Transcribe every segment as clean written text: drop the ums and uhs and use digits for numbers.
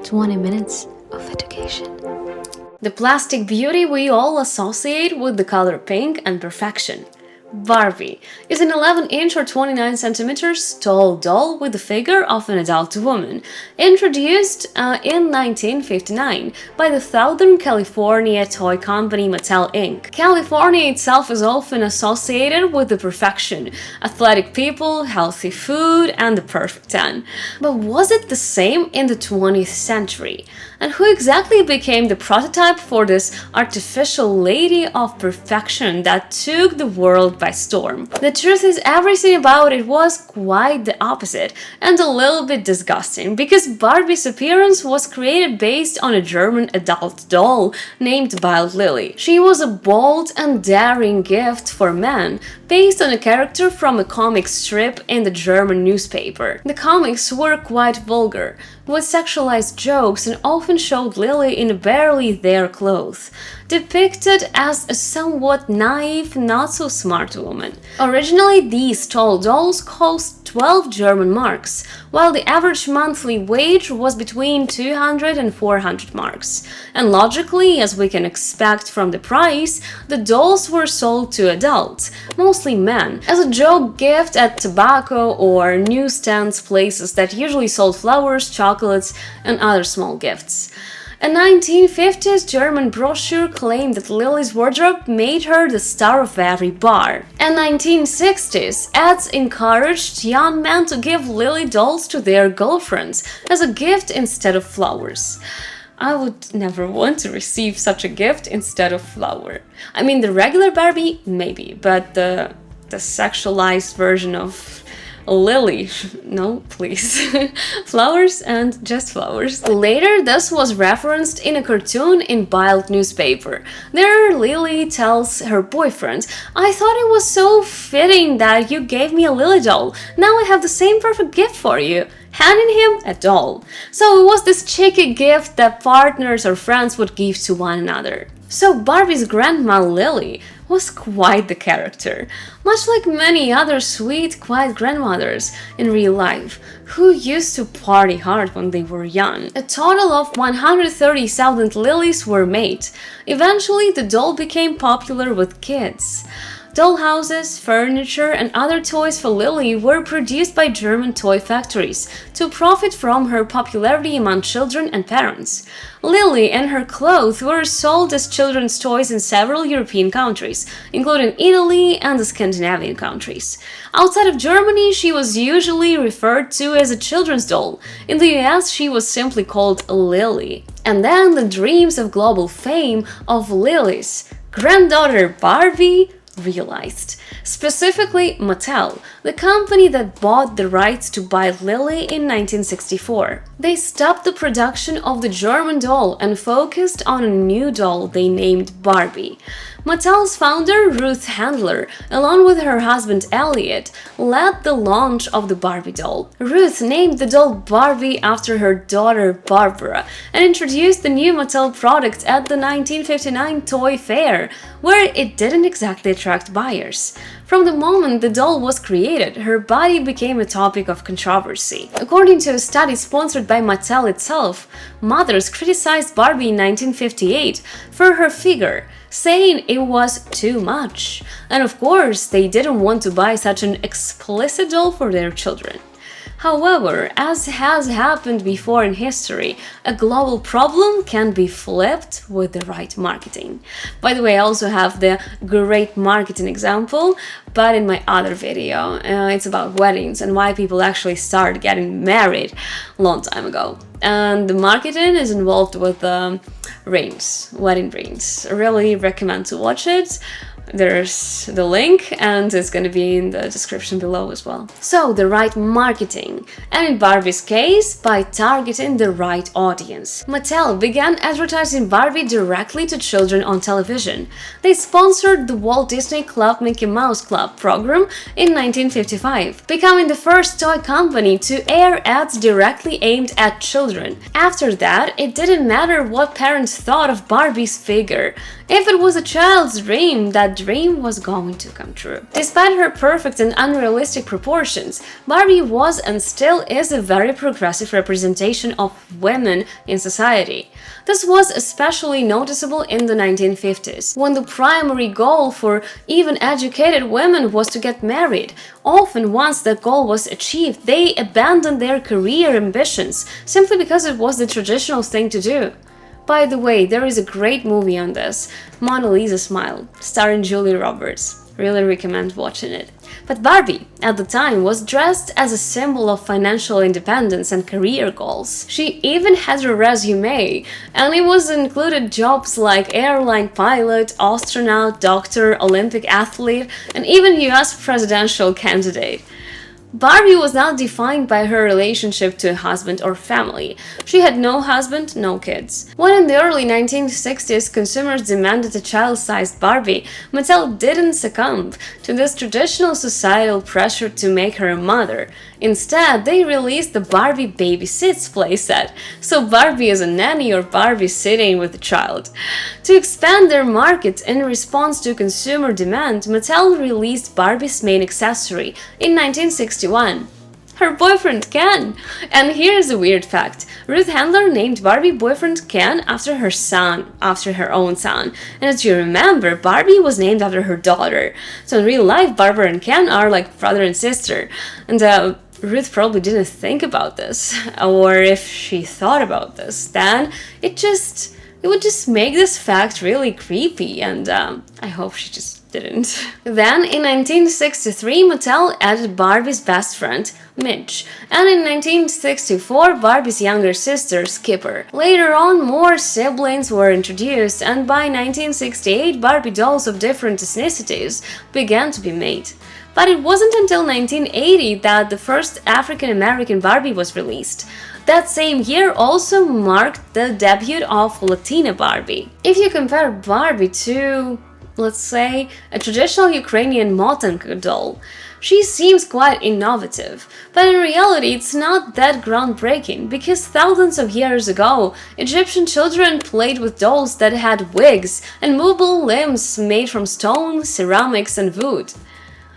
20 minutes of education. The plastic beauty we all associate with the color pink and perfection. Barbie is an 11-inch or 29 centimeters tall doll with the figure of an adult woman, introduced in 1959 by the Southern California toy company Mattel Inc. California itself is often associated with the perfection, athletic people, healthy food, and the perfect tan. But was it the same in the 20th century? And who exactly became the prototype for this artificial lady of perfection that took the world by storm? The truth is, everything about it was quite the opposite and a little bit disgusting, because Barbie's appearance was created based on a German adult doll named Wild Lily. She was a bold and daring gift for men, based on a character from a comic strip in the German newspaper. The comics were quite vulgar, with sexualized jokes, and often showed Lily in barely there clothes, depicted as a somewhat naive, not-so-smart woman. Originally, these tall dolls cost 12 German marks, while the average monthly wage was between 200 and 400 marks. And logically, as we can expect from the price, the dolls were sold to adults, mostly men, as a joke gift at tobacco or newsstands, places that usually sold flowers, chocolates, and other small gifts. A 1950s German brochure claimed that Lily's wardrobe made her the star of every bar. And 1960s ads encouraged young men to give Lily dolls to their girlfriends as a gift instead of flowers. I would never want to receive such a gift instead of flower. I mean, the regular Barbie, maybe, but the sexualized version of Lily, no, please. Flowers and just flowers. Later, this was referenced in a cartoon in Bild newspaper. There, Lily tells her boyfriend, "I thought it was so fitting that you gave me a Lily doll. Now I have the same perfect gift for you," handing him a doll. So it was this cheeky gift that partners or friends would give to one another. So Barbie's grandma Lily was quite the character, much like many other sweet, quiet grandmothers in real life, who used to party hard when they were young. A total of 130,000 Lilies were made. Eventually, the doll became popular with kids. Dollhouses, furniture, and other toys for Lily were produced by German toy factories to profit from her popularity among children and parents. Lily and her clothes were sold as children's toys in several European countries, including Italy and the Scandinavian countries. Outside of Germany, she was usually referred to as a children's doll. In the US, she was simply called Lily. And then the dreams of global fame of Lily's granddaughter Barbie realized. Specifically, Mattel, the company that bought the rights to buy Lily in 1964. They stopped the production of the German doll and focused on a new doll they named Barbie. Mattel's founder, Ruth Handler, along with her husband Elliot, led the launch of the Barbie doll. Ruth named the doll Barbie after her daughter Barbara and introduced the new Mattel product at the 1959 Toy Fair, where it didn't exactly attract buyers. From the moment the doll was created, her body became a topic of controversy. According to a study sponsored by Mattel itself, mothers criticized Barbie in 1958 for her figure, saying it was too much. And of course, they didn't want to buy such an explicit doll for their children. However, as has happened before in history, a global problem can be flipped with the right marketing. By the way, I also have the great marketing example, but in my other video. It's about weddings and why people actually started getting married a long time ago. And the marketing is involved with rings, wedding rings. I really recommend to watch it. There's the link and it's going to be in the description below as well. So, the right marketing, and in Barbie's case, by targeting the right audience. Mattel began advertising Barbie directly to children on television. They sponsored the Walt Disney Club Mickey Mouse Club program in 1955, becoming the first toy company to air ads directly aimed at children. After that, it didn't matter what parents thought of Barbie's figure. If it was a child's dream, that dream was going to come true. Despite her perfect and unrealistic proportions, Barbie was and still is a very progressive representation of women in society. This was especially noticeable in the 1950s, when the primary goal for even educated women was to get married. Often, once that goal was achieved, they abandoned their career ambitions simply because it was the traditional thing to do. By the way, there is a great movie on this, Mona Lisa Smile, starring Julia Roberts. Really recommend watching it. But Barbie, at the time, was dressed as a symbol of financial independence and career goals. She even had her resume, and it was included jobs like airline pilot, astronaut, doctor, Olympic athlete, and even US presidential candidate. Barbie was not defined by her relationship to a husband or family. She had no husband, no kids. When in the early 1960s consumers demanded a child-sized Barbie, Mattel didn't succumb to this traditional societal pressure to make her a mother. Instead, they released the Barbie Baby Sits playset, so Barbie is a nanny or Barbie sitting with a child. To expand their market in response to consumer demand, Mattel released Barbie's main accessory in 1961. Her boyfriend Ken! And here's a weird fact. Ruth Handler named Barbie boyfriend Ken after her own son. And as you remember, Barbie was named after her daughter. So in real life, Barbara and Ken are like brother and sister. And Ruth probably didn't think about this. Or if she thought about this, then it would just make this fact really creepy, and I hope she just didn't. Then, in 1963, Mattel added Barbie's best friend, Midge, and in 1964, Barbie's younger sister, Skipper. Later on, more siblings were introduced, and by 1968, Barbie dolls of different ethnicities began to be made. But it wasn't until 1980 that the first African-American Barbie was released. That same year also marked the debut of Latina Barbie. If you compare Barbie to, let's say, a traditional Ukrainian motanka doll, she seems quite innovative, but in reality it's not that groundbreaking, because thousands of years ago, Egyptian children played with dolls that had wigs and movable limbs made from stone, ceramics, and wood.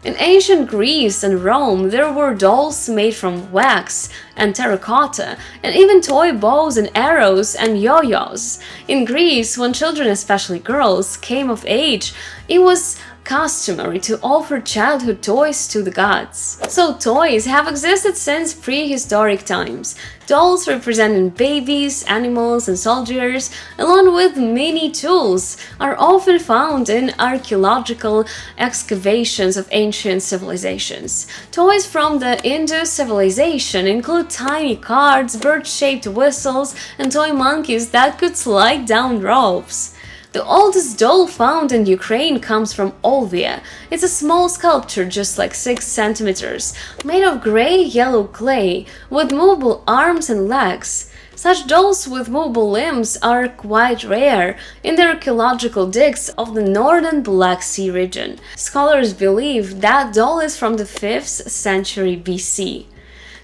In ancient Greece and Rome, there were dolls made from wax and terracotta, and even toy bows and arrows and yo-yos. In Greece, when children, especially girls, came of age, it was customary to offer childhood toys to the gods. So toys have existed since prehistoric times. Dolls representing babies, animals, and soldiers, along with mini tools, are often found in archaeological excavations of ancient civilizations. Toys from the Indus civilization include tiny carts, bird-shaped whistles, and toy monkeys that could slide down ropes. The oldest doll found in Ukraine comes from Olvia. It's a small sculpture just like 6 centimeters, made of gray-yellow clay, with movable arms and legs. Such dolls with movable limbs are quite rare in the archaeological digs of the northern Black Sea region. Scholars believe that doll is from the 5th century BC.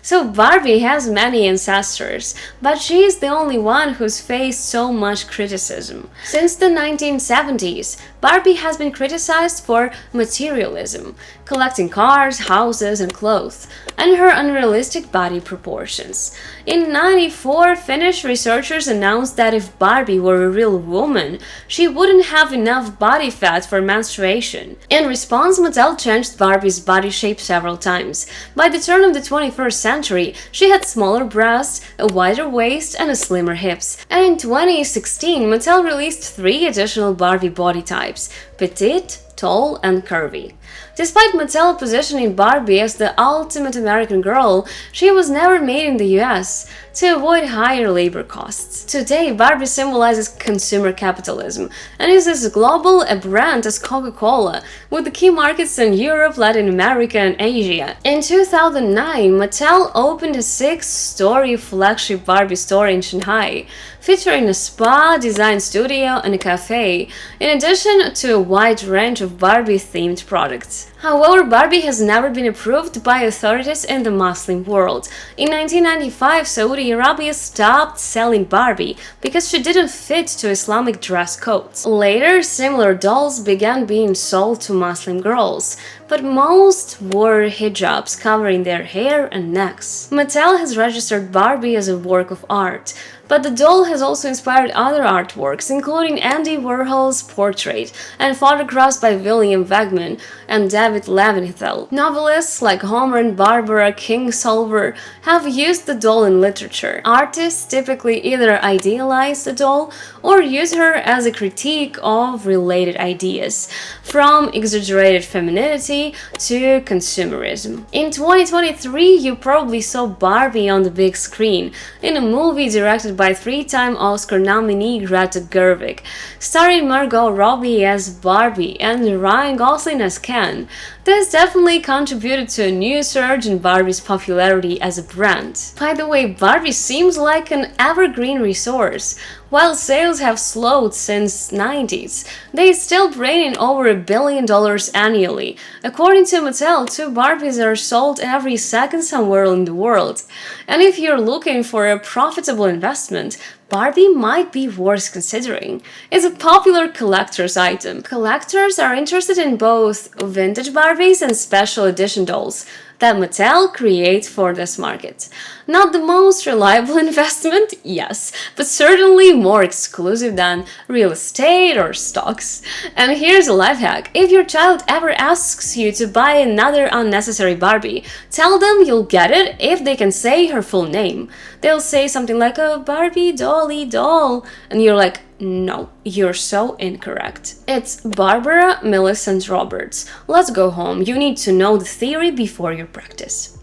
So Barbie has many ancestors, but she is the only one who's faced so much criticism. Since the 1970s, Barbie has been criticized for materialism, collecting cars, houses, and clothes, and her unrealistic body proportions. In 1994, Finnish researchers announced that if Barbie were a real woman, she wouldn't have enough body fat for menstruation. In response, Mattel changed Barbie's body shape several times. By the turn of the 21st century, she had smaller breasts, a wider waist, and slimmer hips. And in 2016, Mattel released 3 additional Barbie body types: petite, tall, and curvy. Despite Mattel positioning Barbie as the ultimate American girl, she was never made in the US to avoid higher labor costs. Today, Barbie symbolizes consumer capitalism and is as global a brand as Coca-Cola, with the key markets in Europe, Latin America, and Asia. In 2009, Mattel opened a 6-story flagship Barbie store in Shanghai, featuring a spa, design studio, and a cafe, in addition to a wide range of Barbie-themed products. However, Barbie has never been approved by authorities in the Muslim world. In 1995, Saudi Arabia stopped selling Barbie because she didn't fit to Islamic dress codes. Later, similar dolls began being sold to Muslim girls, but most wore hijabs covering their hair and necks. Mattel has registered Barbie as a work of art, but the doll has also inspired other artworks, including Andy Warhol's portrait and photographs by William Wegman and David Levinthal. Novelists like Homer and Barbara Kingsolver have used the doll in literature. Artists typically either idealize the doll or use her as a critique of related ideas, from exaggerated femininity to consumerism. In 2023, you probably saw Barbie on the big screen in a movie directed by three-time Oscar nominee Greta Gerwig, starring Margot Robbie as Barbie and Ryan Gosling as Ken. This definitely contributed to a new surge in Barbie's popularity as a brand. By the way, Barbie seems like an evergreen resource. While sales have slowed since 90s, they still bring in over $1 billion annually. According to Mattel, 2 Barbies are sold every second somewhere in the world. And if you're looking for a profitable investment, Barbie might be worth considering. It's a popular collector's item. Collectors are interested in both vintage Barbies and special edition dolls that Mattel creates for this market. Not the most reliable investment, yes, but certainly more exclusive than real estate or stocks. And here's a life hack. If your child ever asks you to buy another unnecessary Barbie, tell them you'll get it if they can say her full name. They'll say something like, "Oh, Barbie, Dolly, doll," and you're like, "No, you're so incorrect. It's Barbara Millicent Roberts. Let's go home. You need to know the theory before you practice."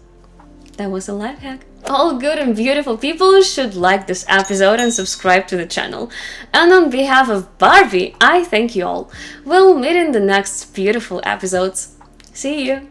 That was a life hack. All good and beautiful people should like this episode and subscribe to the channel. And on behalf of Barbie, I thank you all. We'll meet in the next beautiful episodes. See you!